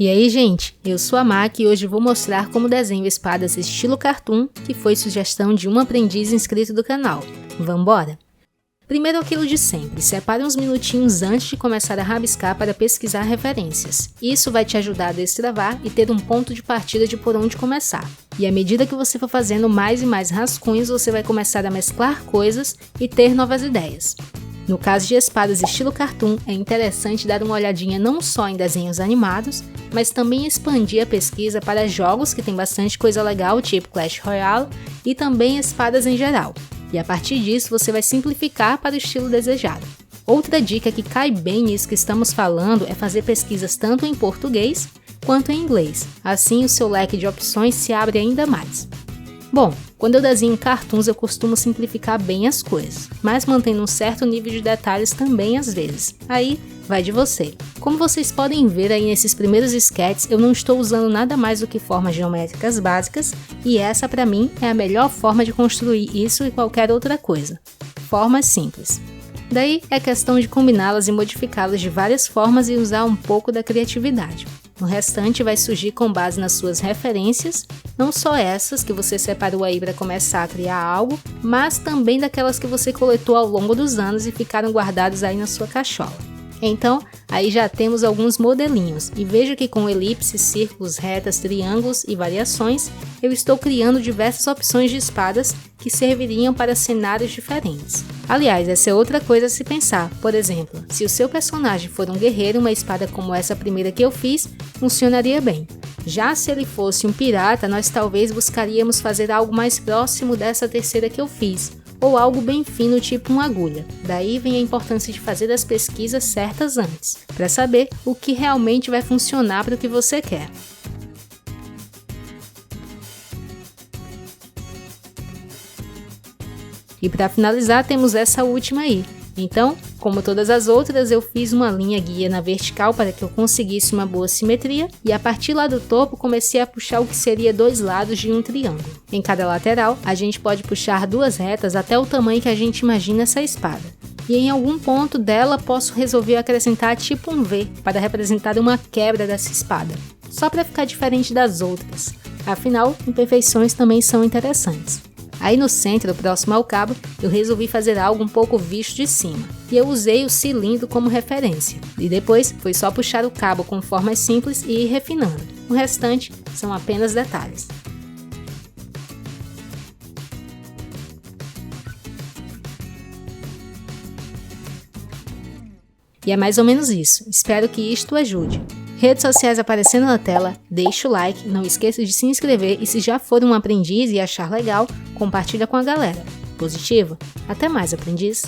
E aí, gente, eu sou a Mac e hoje vou mostrar como desenho espadas estilo cartoon, que foi sugestão de um aprendiz inscrito do canal. Vambora? Primeiro aquilo de sempre, separe uns minutinhos antes de começar a rabiscar para pesquisar referências. Isso vai te ajudar a destravar e ter um ponto de partida de por onde começar. E à medida que você for fazendo mais e mais rascunhos, você vai começar a mesclar coisas e ter novas ideias. No caso de espadas estilo cartoon, é interessante dar uma olhadinha não só em desenhos animados, mas também expandir a pesquisa para jogos que tem bastante coisa legal, tipo Clash Royale, e também espadas em geral. E a partir disso você vai simplificar para o estilo desejado. Outra dica que cai bem nisso que estamos falando é fazer pesquisas tanto em português quanto em inglês. Assim o seu leque de opções se abre ainda mais. Bom, quando eu desenho cartoons eu costumo simplificar bem as coisas, mas mantendo um certo nível de detalhes também às vezes. Aí vai de você. Como vocês podem ver aí nesses primeiros sketches, eu não estou usando nada mais do que formas geométricas básicas e essa para mim é a melhor forma de construir isso e qualquer outra coisa. Formas simples. Daí é questão de combiná-las e modificá-las de várias formas e usar um pouco da criatividade. O restante vai surgir com base nas suas referências, não só essas que você separou aí para começar a criar algo, mas também daquelas que você coletou ao longo dos anos e ficaram guardadas aí na sua cachola. Então, aí já temos alguns modelinhos, e veja que com elipses, círculos, retas, triângulos e variações, eu estou criando diversas opções de espadas que serviriam para cenários diferentes. Aliás, essa é outra coisa a se pensar. Por exemplo, se o seu personagem for um guerreiro, uma espada como essa primeira que eu fiz, funcionaria bem. Já se ele fosse um pirata, nós talvez buscaríamos fazer algo mais próximo dessa terceira que eu fiz, ou algo bem fino tipo uma agulha. Daí vem a importância de fazer as pesquisas certas antes, para saber o que realmente vai funcionar para o que você quer. E para finalizar temos essa última aí. Então, como todas as outras, eu fiz uma linha guia na vertical para que eu conseguisse uma boa simetria e a partir lá do topo comecei a puxar o que seria dois lados de um triângulo. Em cada lateral, a gente pode puxar duas retas até o tamanho que a gente imagina essa espada. E em algum ponto dela posso resolver acrescentar tipo um V para representar uma quebra dessa espada, só para ficar diferente das outras. Afinal, imperfeições também são interessantes. Aí no centro, próximo ao cabo, eu resolvi fazer algo um pouco visto de cima, e eu usei o cilindro como referência, e depois foi só puxar o cabo com formas simples e ir refinando, o restante são apenas detalhes. E é mais ou menos isso, espero que isto ajude. Redes sociais aparecendo na tela, deixa o like, não esqueça de se inscrever e se já for um aprendiz e achar legal, compartilha com a galera. Positivo? Até mais, aprendiz!